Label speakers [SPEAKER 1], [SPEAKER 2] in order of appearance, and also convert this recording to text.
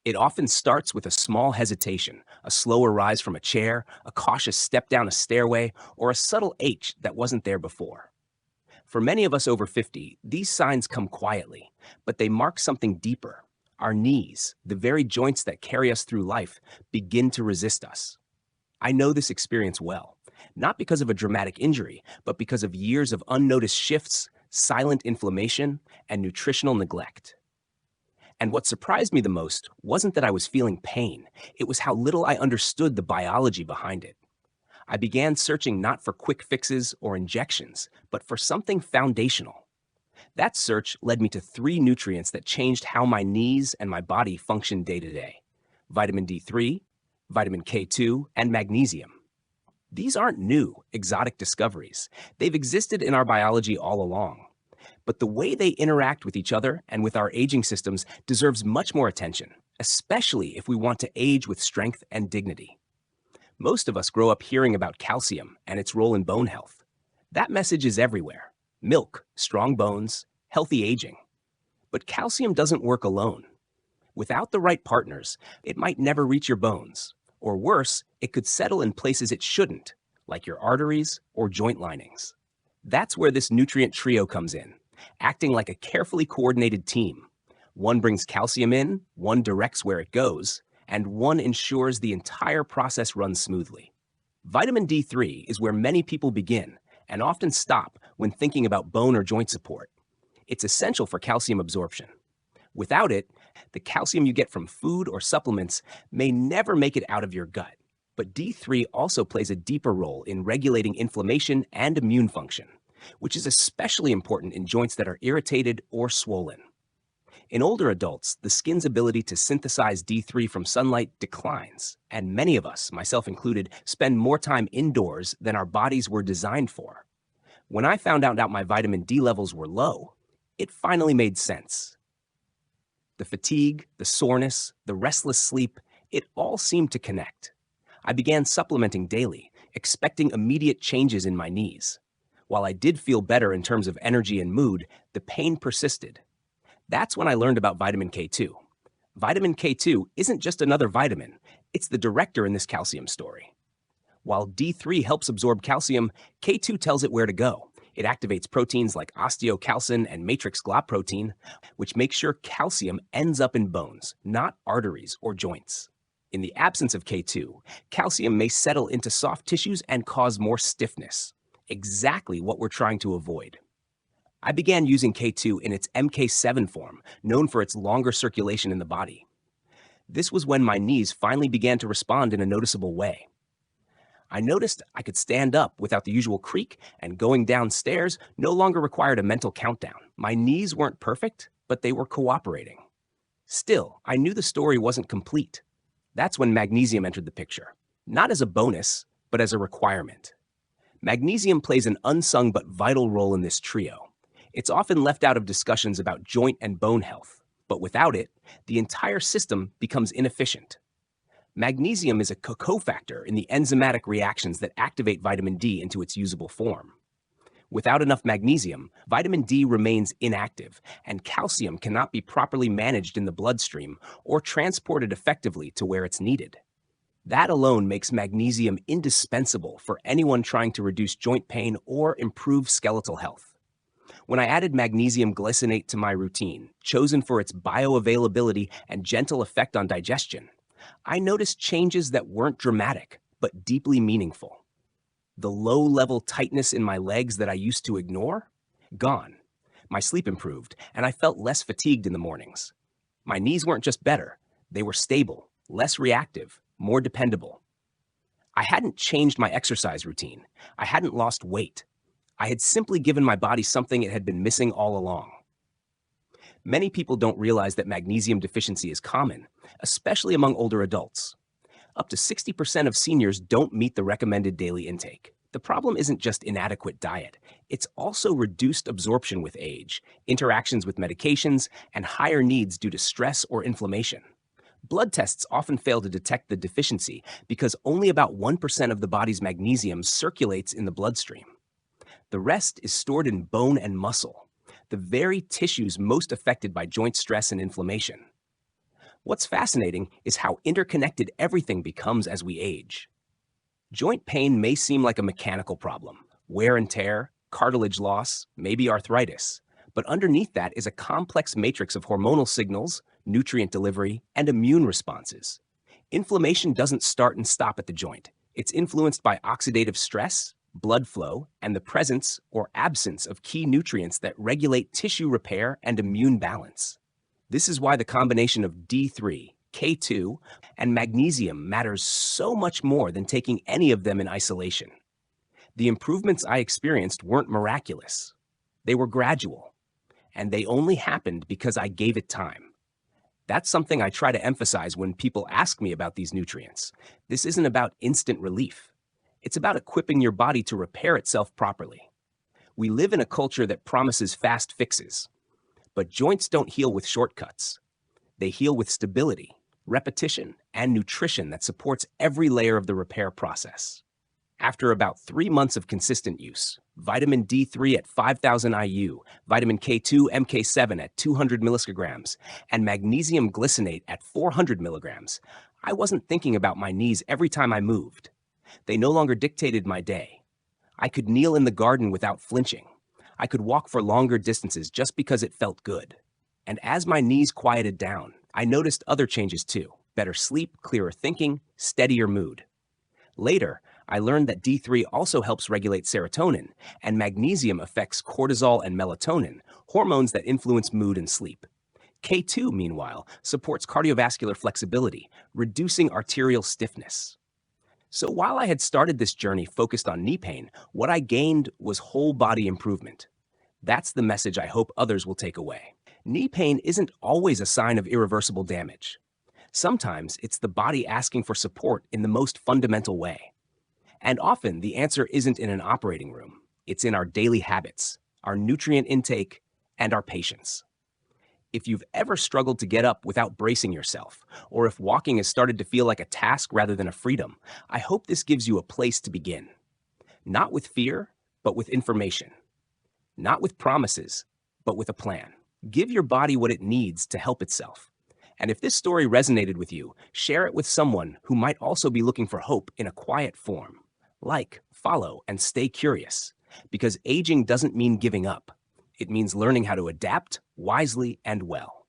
[SPEAKER 1] It often starts with a small hesitation, a slower rise from a chair, a cautious step down a stairway, or a subtle ache that wasn't there before. For many of us over 50, these signs come quietly, but they mark something deeper. Our knees, the very joints that carry us through life, begin to resist us. I know this experience well, not because of a dramatic injury, but because of years of unnoticed shifts, silent inflammation, and nutritional neglect. And what surprised me the most wasn't that I was feeling pain, it was how little I understood the biology behind it. I began searching not for quick fixes or injections, but for something foundational. That search led me to three nutrients that changed how my knees and my body function day to day: vitamin D3, vitamin K2, and magnesium. These aren't new, exotic discoveries. They've existed in our biology all along. But the way they interact with each other and with our aging systems deserves much more attention, especially if we want to age with strength and dignity. Most of us grow up hearing about calcium and its role in bone health. That message is everywhere: milk, strong bones, healthy aging. But calcium doesn't work alone. Without the right partners, it might never reach your bones. Or worse, it could settle in places it shouldn't, like your arteries or joint linings. That's where this nutrient trio comes in, acting like a carefully coordinated team. One brings calcium in, one directs where it goes, and one ensures the entire process runs smoothly. Vitamin D3 is where many people begin and often stop when thinking about bone or joint support. It's essential for calcium absorption. Without it, the calcium you get from food or supplements may never make it out of your gut. But D3 also plays a deeper role in regulating inflammation and immune function, which is especially important in joints that are irritated or swollen. In older adults, the skin's ability to synthesize D3 from sunlight declines, and many of us, myself included, spend more time indoors than our bodies were designed for. When I found out my vitamin D levels were low, it finally made sense. The fatigue, the soreness, the restless sleep, it all seemed to connect. I began supplementing daily, expecting immediate changes in my knees. While I did feel better in terms of energy and mood, the pain persisted. That's when I learned about vitamin K2. Vitamin K2 isn't just another vitamin, it's the director in this calcium story. While D3 helps absorb calcium, K2 tells it where to go. It activates proteins like osteocalcin and matrix GLA protein, which make sure calcium ends up in bones, not arteries or joints. In the absence of K2, calcium may settle into soft tissues and cause more stiffness, exactly what we're trying to avoid. I began using K2 in its MK7 form, known for its longer circulation in the body. This was when my knees finally began to respond in a noticeable way. I noticed I could stand up without the usual creak, and going downstairs no longer required a mental countdown. My knees weren't perfect, but they were cooperating. Still, I knew the story wasn't complete. That's when magnesium entered the picture, not as a bonus, but as a requirement. Magnesium plays an unsung but vital role in this trio. It's often left out of discussions about joint and bone health, but without it, the entire system becomes inefficient. Magnesium is a cofactor in the enzymatic reactions that activate vitamin D into its usable form. Without enough magnesium, vitamin D remains inactive, and calcium cannot be properly managed in the bloodstream or transported effectively to where it's needed. That alone makes magnesium indispensable for anyone trying to reduce joint pain or improve skeletal health. When I added magnesium glycinate to my routine, chosen for its bioavailability and gentle effect on digestion, I noticed changes that weren't dramatic, but deeply meaningful. The low-level tightness in my legs that I used to ignore? Gone. My sleep improved, and I felt less fatigued in the mornings. My knees weren't just better, they were stable, less reactive, more dependable. I hadn't changed my exercise routine. I hadn't lost weight. I had simply given my body something it had been missing all along. Many people don't realize that magnesium deficiency is common, especially among older adults. Up to 60% of seniors don't meet the recommended daily intake. The problem isn't just inadequate diet. It's also reduced absorption with age, interactions with medications, and higher needs due to stress or inflammation. Blood tests often fail to detect the deficiency because only about 1% of the body's magnesium circulates in the bloodstream. The rest is stored in bone and muscle, the very tissues most affected by joint stress and inflammation. What's fascinating is how interconnected everything becomes as we age. Joint pain may seem like a mechanical problem, wear and tear, cartilage loss, maybe arthritis. But underneath that is a complex matrix of hormonal signals, nutrient delivery, and immune responses. Inflammation doesn't start and stop at the joint. It's influenced by oxidative stress, blood flow, and the presence or absence of key nutrients that regulate tissue repair and immune balance. This is why the combination of D3, K2, and magnesium matters so much more than taking any of them in isolation. The improvements I experienced weren't miraculous. They were gradual, and they only happened because I gave it time. That's something I try to emphasize when people ask me about these nutrients. This isn't about instant relief. It's about equipping your body to repair itself properly. We live in a culture that promises fast fixes, but joints don't heal with shortcuts. They heal with stability, repetition, and nutrition that supports every layer of the repair process. After about 3 months of consistent use, vitamin D3 at 5,000 IU, vitamin K2 MK7 at 200 milligrams, and magnesium glycinate at 400 milligrams, I wasn't thinking about my knees every time I moved. They no longer dictated my day. I could kneel in the garden without flinching. I could walk for longer distances just because it felt good. And as my knees quieted down, I noticed other changes too. Better sleep, clearer thinking, steadier mood. Later, I learned that D3 also helps regulate serotonin, and magnesium affects cortisol and melatonin, hormones that influence mood and sleep. K2, meanwhile, supports cardiovascular flexibility, reducing arterial stiffness. So while I had started this journey focused on knee pain, what I gained was whole body improvement. That's the message I hope others will take away. Knee pain isn't always a sign of irreversible damage. Sometimes it's the body asking for support in the most fundamental way. And often the answer isn't in an operating room. It's in our daily habits, our nutrient intake, and our patience. If you've ever struggled to get up without bracing yourself, or if walking has started to feel like a task rather than a freedom, I hope this gives you a place to begin. Not with fear, but with information. Not with promises, but with a plan. Give your body what it needs to help itself. And if this story resonated with you, share it with someone who might also be looking for hope in a quiet form. Like, follow, and stay curious. Because aging doesn't mean giving up. It means learning how to adapt wisely and well.